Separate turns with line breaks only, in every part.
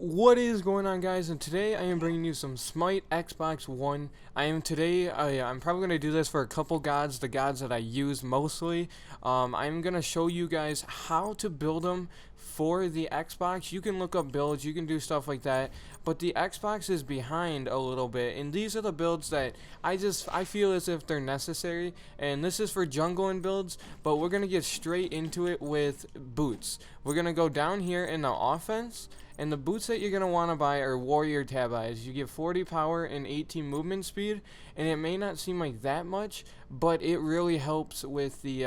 What is going on, guys? And today I am bringing you some SMITE Xbox One. I'm probably going to do this for a couple gods, the gods that I use mostly. I'm going to show you guys how to build them for the Xbox. You can look up builds, you can do stuff like that, but the Xbox is behind a little bit, and these are the builds that I feel as if they're necessary. And this is for jungling builds, but we're going to get straight into it with boots. We're going to go down here in the offense. And the boots that you're going to want to buy are warrior tab eyes. You get 40 power and 18 movement speed, and it may not seem like that much, but it really helps with the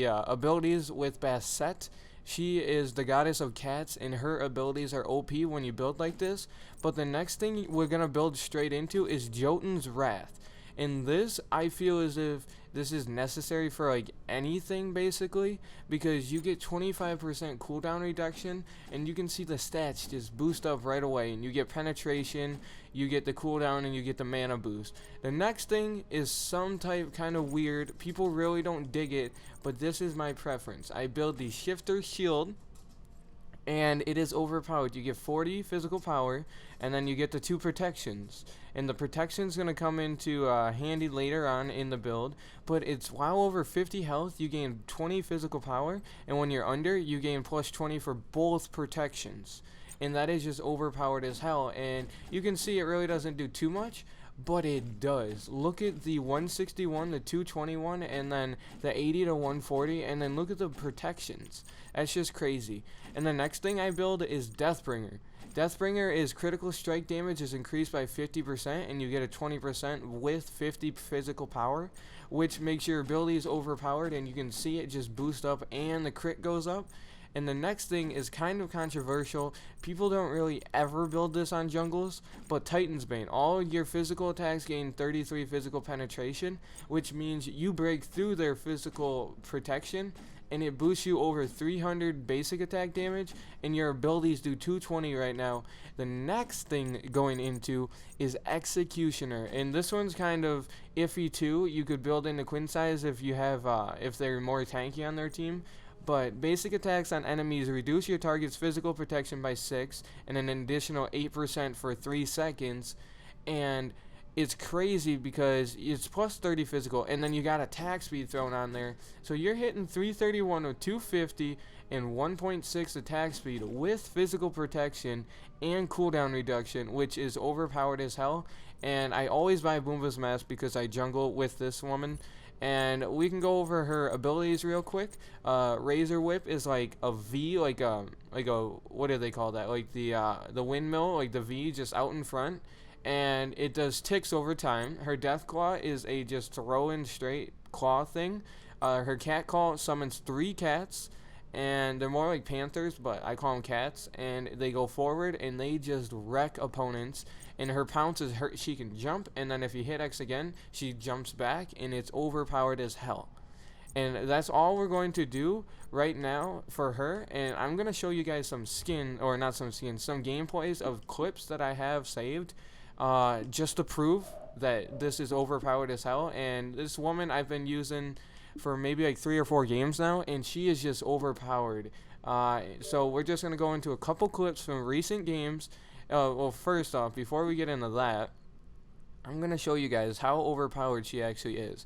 abilities with Bastet. She is the goddess of cats, and her abilities are OP when you build like this. But the next thing we're going to build straight into is Jotun's Wrath. And this, I feel as if this is necessary for like anything basically, because you get 25% cooldown reduction, and you can see the stats just boost up right away, and you get penetration, you get the cooldown, and you get the mana boost. The next thing is some type kind of weird, people really don't dig it, but this is my preference. I build the Shifter Shield, and it is overpowered. You get 40 physical power, and then you get the 2 protections, and the protection's going to come into handy later on in the build. But it's while over 50 health, you gain 20 physical power, and when you're under, you gain plus 20 for both protections, and that is just overpowered as hell. And you can see it really doesn't do too much, but it does. Look at the 161, the 221, and then the 80 to 140, and then look at the protections. That's just crazy. And the next thing I build is Deathbringer. Deathbringer is critical strike damage is increased by 50%, and you get a 20% with 50 physical power, which makes your abilities overpowered, and you can see it just boost up, and the crit goes up. And the next thing is kind of controversial. People don't really ever build this on jungles, but Titan's Bane. All your physical attacks gain 33 physical penetration, which means you break through their physical protection, and it boosts you over 300 basic attack damage, and your abilities do 220 right now. The next thing going into is Executioner, and this one's kind of iffy too. You could build into Queen size if you have if they're more tanky on their team. But basic attacks on enemies reduce your target's physical protection by 6 and an additional 8% for 3 seconds. And it's crazy because it's plus 30 physical, and then you got attack speed thrown on there. So you're hitting 331 with 250 and 1.6 attack speed with physical protection and cooldown reduction, which is overpowered as hell. And I always buy Boomba's Mask because I jungle with this woman. And we can go over her abilities real quick. Razor Whip is like a V, like a what do they call that? Like the windmill, like the V just out in front, and it does ticks over time. Her Death Claw is a just throw in straight claw thing. Her Cat Call summons 3 cats, and they're more like panthers, but I call them cats, and they go forward and they just wreck opponents. And her pounce is she can jump, and then if you hit X again, she jumps back, and it's overpowered as hell. And that's all we're going to do right now for her. And I'm going to show you guys some skin, or not some skin, some gameplays of clips that I have saved, just to prove that this is overpowered as hell. And this woman I've been using for maybe like 3 or 4 games now, and she is just overpowered. So we're just going to go into a couple clips from recent games. Well, first off, before we get into that, I'm going to show you guys how overpowered she actually is.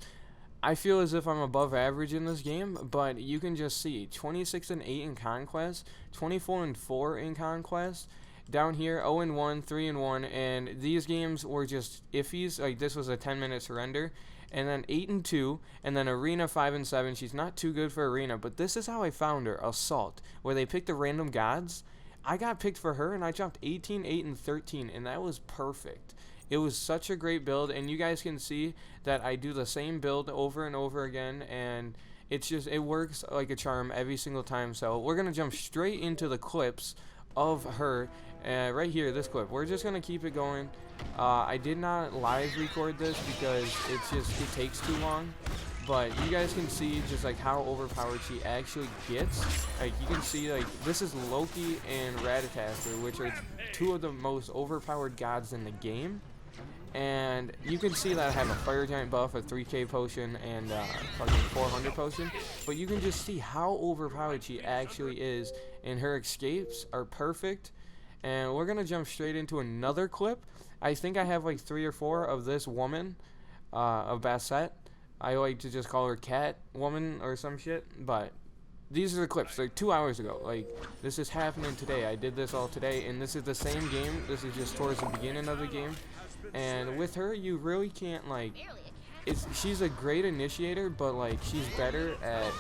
I feel as if I'm above average in this game, but you can just see 26 and 8 in Conquest, 24 and 4 in Conquest. Down here, 0 and 1, 3 and 1, and these games were just iffies. Like this was a 10-minute surrender. And then 8 and 2, and then Arena 5 and 7. She's not too good for Arena, but this is how I found her. Assault, where they picked the random gods. I got picked for her, and I dropped 18, 8, and 13, and that was perfect. It was such a great build, and you guys can see that I do the same build over and over again, and it works like a charm every single time. So we're going to jump straight into the clips of her, right here, this clip. We're just going to keep it going. I did not live record this because it takes too long. But you guys can see just like how overpowered she actually gets. Like you can see like this is Loki and Ratataster, which are 2 of the most overpowered gods in the game. And you can see that I have a Fire Giant buff, a 3k potion, and fucking 400 potion. But you can just see how overpowered she actually is, and her escapes are perfect. And we're gonna jump straight into another clip. I think I have like 3 or 4 of this woman, of Bastet. I like to just call her Cat Woman or some shit, but these are the clips. They're 2 hours ago. Like, this is happening today. I did this all today, and this is the same game. This is just towards the beginning of the game. And with her, you really can't, like, she's a great initiator, but, like, she's better at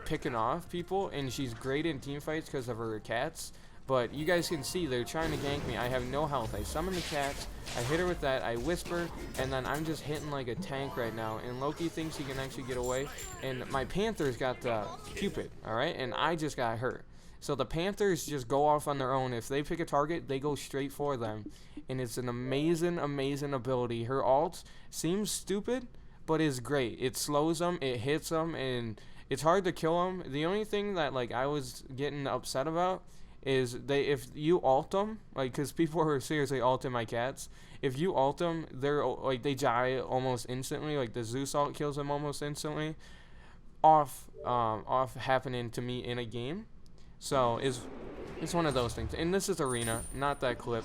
picking off people, and she's great in team fights because of her cats. But you guys can see they're trying to gank me. I have no health. I summon the cats, I hit her with that, I whisper, and then I'm just hitting like a tank right now. And Loki thinks he can actually get away. And my Panthers got the Cupid, alright? And I just got hurt. So the Panthers just go off on their own. If they pick a target, they go straight for them. And it's an amazing, amazing ability. Her ult seems stupid, but is great. It slows them, it hits them, and it's hard to kill them. The only thing that like I was getting upset about is if you ult them, like, because people are seriously ulting my cats. If you ult them, they're like, they die almost instantly. Like the Zeus ult kills them almost instantly. Off happening to me in a game. So it's one of those things. And this is arena, not that clip.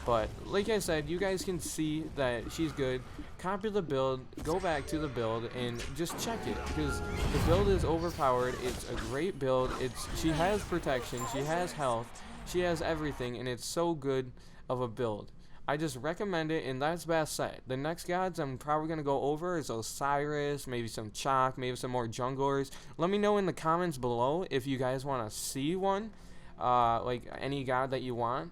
But like I said, you guys can see that she's good. Copy the build, go back to the build, and just check it, because the build is overpowered. It's a great build. She has protection, she has health, she has everything, and it's so good of a build. I just recommend it, and that's Bastet. The next gods I'm probably going to go over is Osiris, maybe some Chalk, maybe some more junglers. Let me know in the comments below if you guys want to see one, like any god that you want.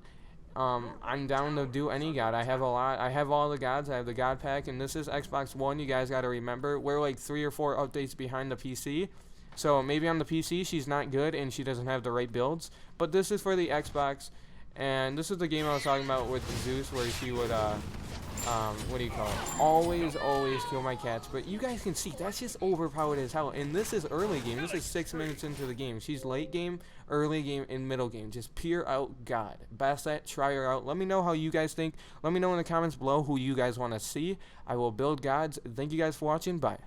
I'm down to do any god. I have a lot. I have all the gods. I have the god pack, and this is Xbox One. You guys got to remember, we're like 3 or 4 updates behind the PC. So maybe on the PC she's not good and she doesn't have the right builds. But this is for the Xbox, and this is the game I was talking about with Zeus, where she would what do you call it? Always kill my cats. But you guys can see that's just overpowered as hell. And this is early game. This is 6 minutes into the game. She's late game, early game, and middle game. Just pure out god. Bastet, try her out. Let me know how you guys think. Let me know in the comments below who you guys want to see. I will build gods. Thank you guys for watching. Bye.